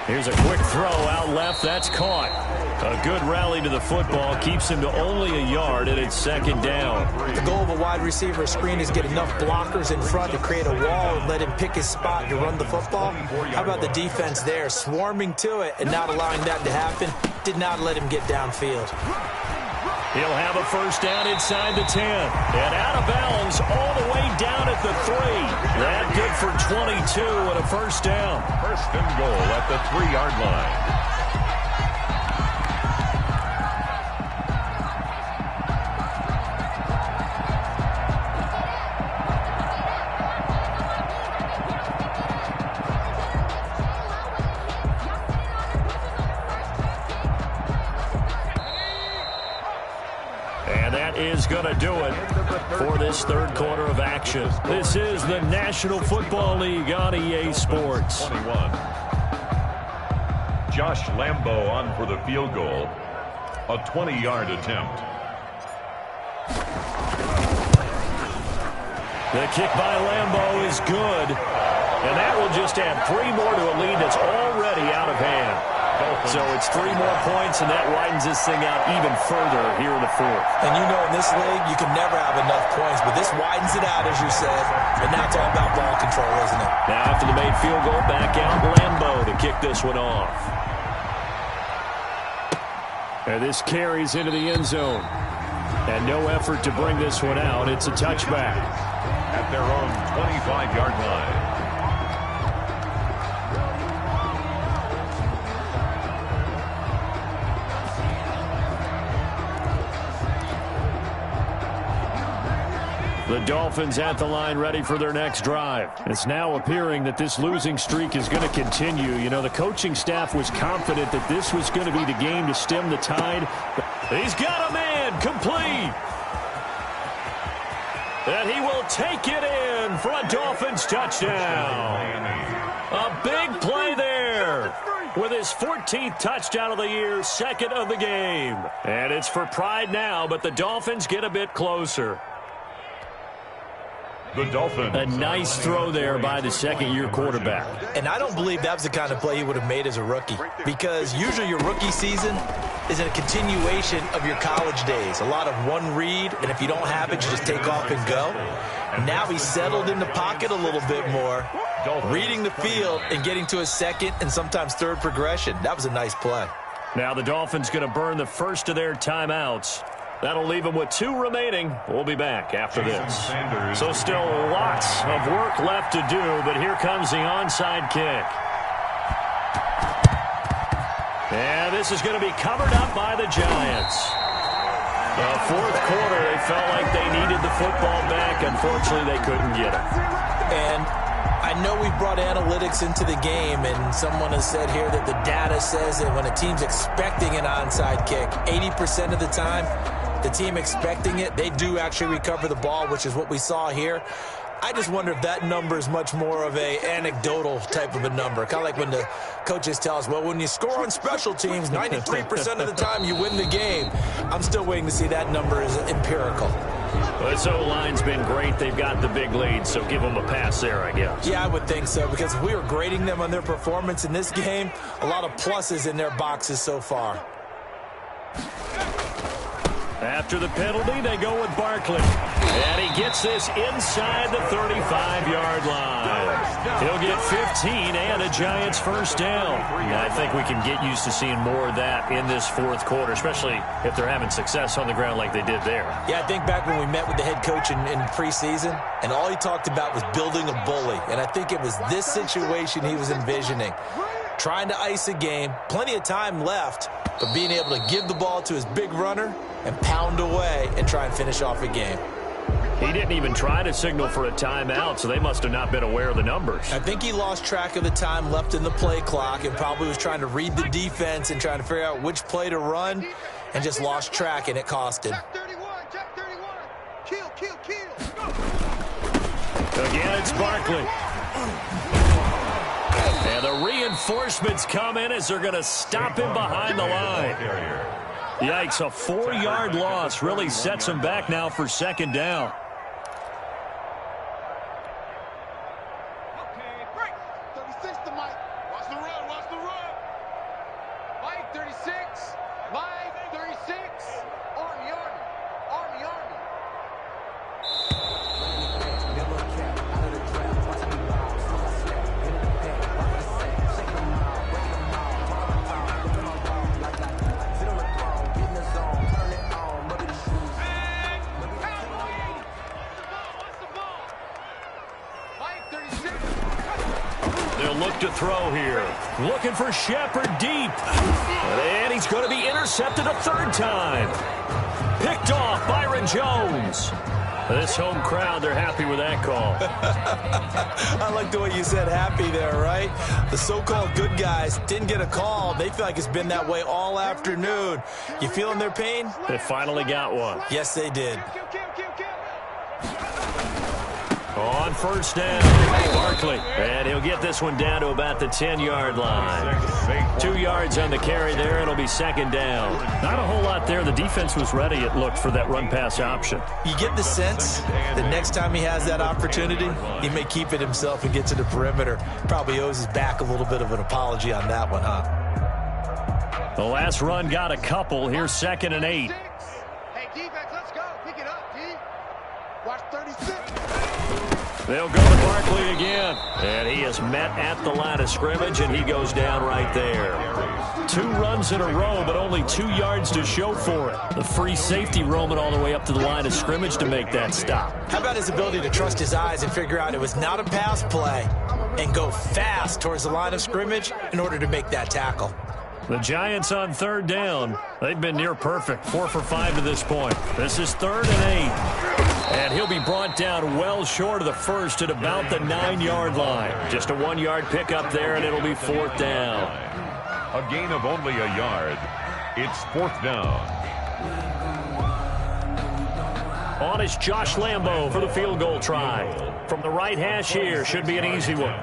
Here's a quick throw out left. That's caught. A good rally to the football. Keeps him to only a yard, and it's 2nd down. The goal of a wide receiver screen is get enough blockers in front to create a wall and let him pick his spot to run the football. How about the defense there, swarming to it and not allowing that to happen? Did not let him get downfield. He'll have a first down inside the 10. And out of bounds all the way down at the 3. That good for 22 and a first down. First and goal at the 3-yard line. Is going to do it for this 3rd quarter of action. This is the National Football League on EA Sports. 21. Josh Lambo on for the field goal. A 20-yard attempt. The kick by Lambo is good. And that will just add 3 more to a lead that's already out of hand. So it's 3 more points, and that widens this thing out even further here in the 4th. And you know in this league, you can never have enough points, but this widens it out, as you said, and now it's all about ball control, isn't it? Now after the made field goal, back out Lambo to kick this one off. And this carries into the end zone. And no effort to bring this one out. It's a touchback. At their own 25-yard line. The Dolphins at the line ready for their next drive. It's now appearing that this losing streak is going to continue. You know, the coaching staff was confident that this was going to be the game to stem the tide. He's got a man complete. And he will take it in for a Dolphins touchdown. A big play there with his 14th touchdown of the year, second of the game. And it's for pride now, but the Dolphins get a bit closer. The Dolphins. A nice throw there by the second-year quarterback. And I don't believe that was the kind of play he would have made as a rookie, because usually your rookie season is a continuation of your college days. A lot of one read, and if you don't have it, you just take off and go. Now he's settled in the pocket a little bit more, reading the field and getting to a second and sometimes third progression. That was a nice play. Now the Dolphins going to burn the first of their timeouts. That'll leave them with 2 remaining. We'll be back after this. So still lots of work left to do, but here comes the onside kick. And this is going to be covered up by the Giants. The fourth quarter, they felt like they needed the football back. Unfortunately, they couldn't get it. And I know we brought analytics into the game, and someone has said here that the data says that when a team's expecting an onside kick, 80% of the time, the team expecting it, they do actually recover the ball, which is what we saw here. I just wonder if that number is much more of a anecdotal type of a number. Kind of like when the coaches tell us, well, when you score on special teams, 93% of the time you win the game. I'm still waiting to see that number is empirical. Well, this O-line's been great. They've got the big lead, so give them a pass there, I guess. Yeah, I would think so, because if we were grading them on their performance in this game, a lot of pluses in their boxes so far. After the penalty, they go with Barkley. And he gets this inside the 35-yard line. He'll get 15 and a Giants first down. And I think we can get used to seeing more of that in this fourth quarter, especially if they're having success on the ground like they did there. Yeah, I think back when we met with the head coach in preseason, and all he talked about was building a bully. And I think it was this situation he was envisioning. Trying to ice a game, plenty of time left, but being able to give the ball to his big runner and pound away and try and finish off a game. He didn't even try to signal for a timeout, so they must have not been aware of the numbers. I think he lost track of the time left in the play clock and probably was trying to read the defense and trying to figure out which play to run and just lost track, and it cost him. Jack 31. Kill. Again, it's Barkley. And the reinforcements come in as they're going to stop him behind the line. Yikes, a 4-yard loss really sets him back now for second down. Okay, break. 36 to Mike. Watch the run. Mike 36. Mike 36. Army. They'll look to throw here. Looking for Shepard deep. And he's going to be intercepted a third time. Picked off Byron Jones. This home crowd, they're happy with that call. I like the way you said happy there, right? The so-called good guys didn't get a call. They feel like it's been that way all afternoon. You feeling their pain? They finally got one. Yes, they did. On first down, Barkley. And he'll get this one down to about the 10-yard line. 2 yards on the carry there. It'll be second down. Not a whole lot there. The defense was ready, it looked, for that run-pass option. You get the sense that next time he has that opportunity, he may keep it himself and get to the perimeter. Probably owes his back a little bit of an apology on that one, huh? The last run got a couple. Here's 2nd and 8. Hey, defense, let's go. Pick it up, D. Watch 36. They'll go to Barkley again. And he is met at the line of scrimmage, and he goes down right there. 2 runs in a row, but only 2 yards to show for it. The free safety roaming all the way up to the line of scrimmage to make that stop. How about his ability to trust his eyes and figure out it was not a pass play and go fast towards the line of scrimmage in order to make that tackle? The Giants on third down. They've been near perfect. 4 for 5 to this point. This is 3rd and 8. And he'll be brought down well short of the first at about the 9-yard line. Just a 1-yard pickup there, and it'll be 4th down. A gain of only a yard. It's 4th down. On is Josh Lambo for the field goal try. From the right hash here, should be an easy one.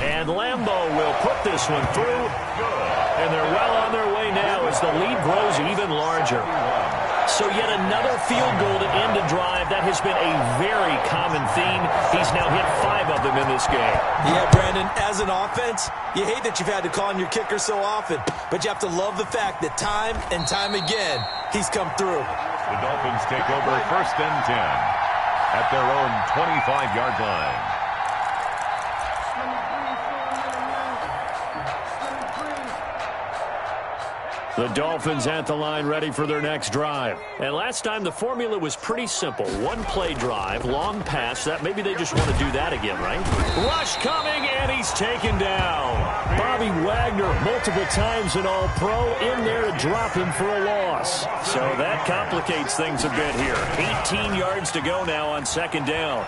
And Lambo will put this one through. And they're well on their way now as the lead grows even larger. So yet another field goal to end a drive. That has been a very common theme. He's now hit 5 of them in this game. Yeah, Brandon, as an offense, you hate that you've had to call on your kicker so often, but you have to love the fact that time and time again, he's come through. The Dolphins take over 1st and 10 at their own 25-yard line. The Dolphins at the line ready for their next drive. And last time the formula was pretty simple. 1-play drive, long pass. That maybe they just want to do that again, right? Rush coming, and he's taken down. Bobby Wagner, multiple times an All-Pro, in there to drop him for a loss. So that complicates things a bit here. 18 yards to go now on 2nd down.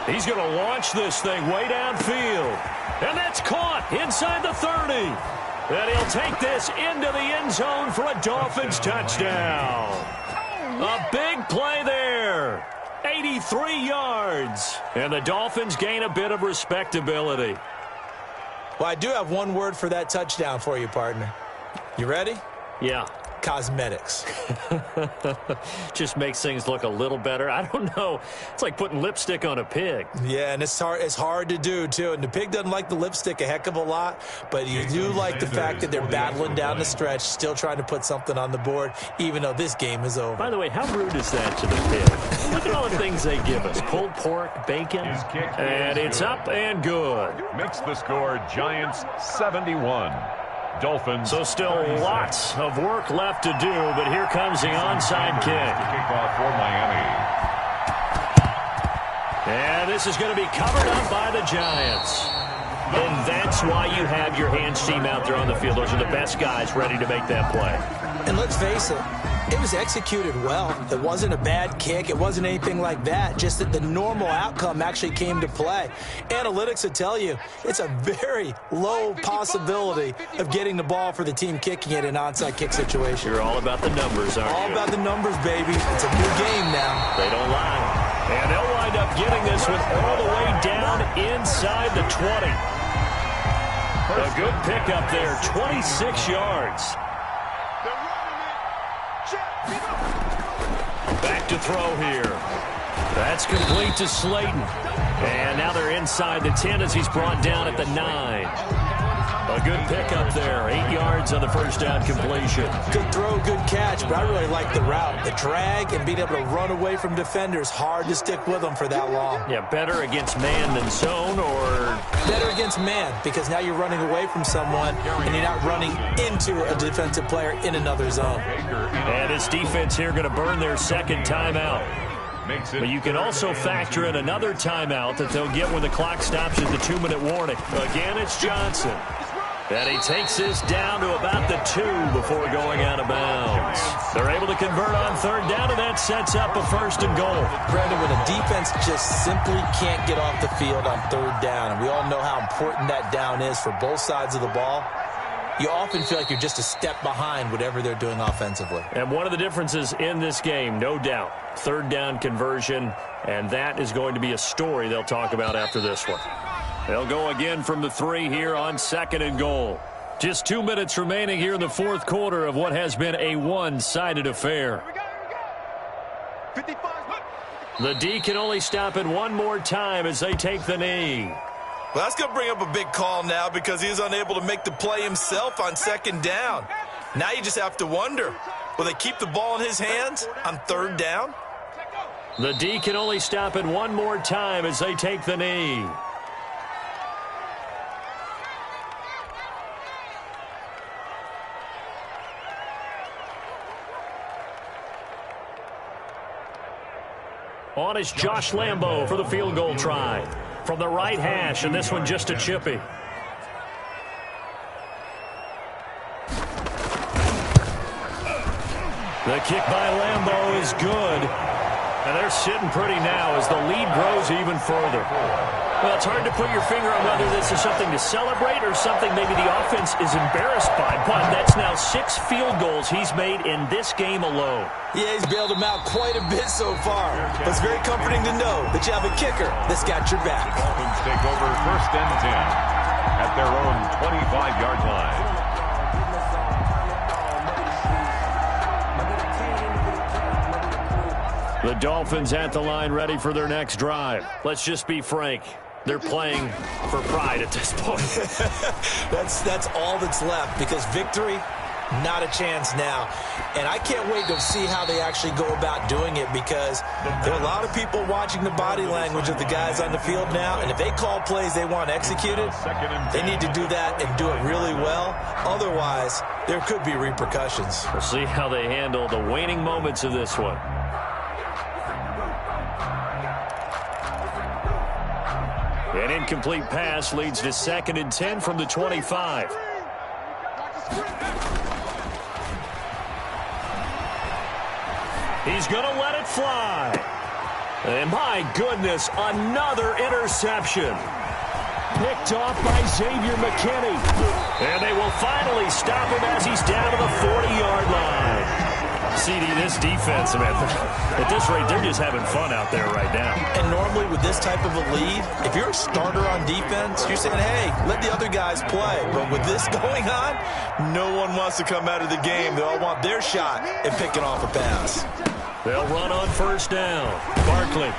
He's going to launch this thing way downfield. And that's caught inside the 30. And he'll take this into the end zone for a Dolphins touchdown. A big play there. 83 yards. And the Dolphins gain a bit of respectability. Well, I do have one word for that touchdown for you, partner. You ready? Yeah. Cosmetics. Just makes things look a little better. I don't know. It's like putting lipstick on a pig. Yeah, and it's hard to do, too. And the pig doesn't like the lipstick a heck of a lot, but you do like the fact that they're battling down the stretch, still trying to put something on the board, even though this game is over. By the way, how rude is that to the pig? Look at all the things they give us. Pulled pork, bacon, and it's up and good. Makes the score Giants 71. Dolphins. So still lots of work left to do, but here comes the onside kick. Kickoff for Miami. And this is going to be covered up by the Giants. And that's why you have your hands team out there on the field. Those are the best guys ready to make that play. And let's face it, it was executed well. It wasn't a bad kick. It wasn't anything like that. Just that the normal outcome actually came to play. Analytics would tell you it's a very low possibility of getting the ball for the team kicking it in an onside kick situation. You're all about the numbers, aren't you? All about the numbers, baby. It's a new game now. They don't lie. And they'll wind up getting this one all the way down inside the 20. A good pickup there, 26 yards. Back to throw here. That's complete to Slayton. And now they're inside the 10 as he's brought down at the 9. A good pickup there. 8 yards on the first down completion. Good throw, good catch, but I really like the route. The drag and being able to run away from defenders, hard to stick with them for that long. Yeah, better against man than zone, or better against man, because now you're running away from someone and you're not running into a defensive player in another zone. And his defense here going to burn their second timeout. But you can also factor in another timeout that they'll get when the clock stops at the 2-minute warning. Again, it's Johnson. And he takes this down to about the 2 before going out of bounds. They're able to convert on 3rd down, and that sets up a 1st and goal. Brandon, when a defense just simply can't get off the field on 3rd down, and we all know how important that down is for both sides of the ball, you often feel like you're just a step behind whatever they're doing offensively. And one of the differences in this game, no doubt, 3rd down conversion, and that is going to be a story they'll talk about after this one. They'll go again from the 3 here on 2nd and goal. Just 2 minutes remaining here in the 4th quarter of what has been a one-sided affair. The D can only stop it one more time as they take the knee. Well, that's going to bring up a big call now because he was unable to make the play himself on 2nd down. Now you just have to wonder, will they keep the ball in his hands on 3rd down? The D can only stop it one more time as they take the knee. On is Josh Lambo for the field goal try. From the right hash, and this one just a chippy. The kick by Lambeau is good. And they're sitting pretty now as the lead grows even further. Well, it's hard to put your finger on whether this is something to celebrate or something maybe the offense is embarrassed by. But that's now 6 field goals he's made in this game alone. Yeah, he's bailed them out quite a bit so far. But it's very comforting to know that you have a kicker that's got your back. Dolphins take over 1st and 10 at their own 25-yard line. The Dolphins at the line ready for their next drive. Let's just be frank. They're playing for pride at this point. That's all that's left because victory, not a chance now. And I can't wait to see how they actually go about doing it because there are a lot of people watching the body language of the guys on the field now. And if they call plays they want executed, they need to do that and do it really well. Otherwise, there could be repercussions. We'll see how they handle the waning moments of this one. An incomplete pass leads to 2nd and 10 from the 25. He's going to let it fly. And my goodness, another interception. Picked off by Xavier McKinney. And they will finally stop him as he's down to the 40-yard line. CD, this defense, man, at this rate, they're just having fun out there right now. And normally with this type of a lead, if you're a starter on defense, you're saying, hey, let the other guys play. But with this going on, no one wants to come out of the game. They all want their shot at picking off a pass. They'll run on 1st down. Barkley.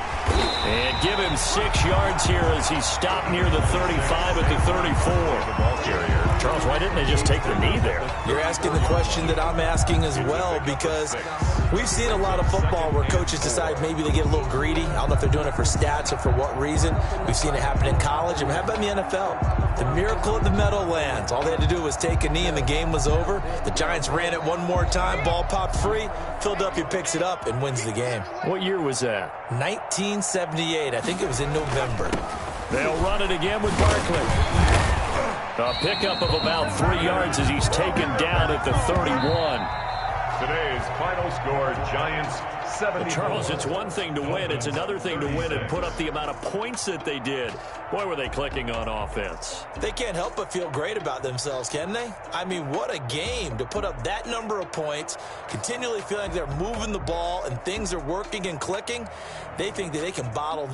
And give him 6 yards here as he's stopped near the 35 at the 34. The ball carrier. Charles, why didn't they just take the knee there? You're asking the question that I'm asking as well because we've seen a lot of football where coaches decide maybe they get a little greedy. I don't know if they're doing it for stats or for what reason. We've seen it happen in college. And how about in the NFL? The miracle of the Meadowlands. All they had to do was take a knee and the game was over. The Giants ran it one more time. Ball popped free. Philadelphia picks it up and wins the game. What year was that? 1978. I think it was in November. They'll run it again with Barkley. A pickup of about 3 yards as he's taken down at the 31. Today's final score, Giants 70. Charles, it's one thing to win. It's another thing to win and put up the amount of points that they did. Boy, were they clicking on offense. They can't help but feel great about themselves, can they? I mean, what a game to put up that number of points, continually feeling like they're moving the ball and things are working and clicking. They think that they can bottle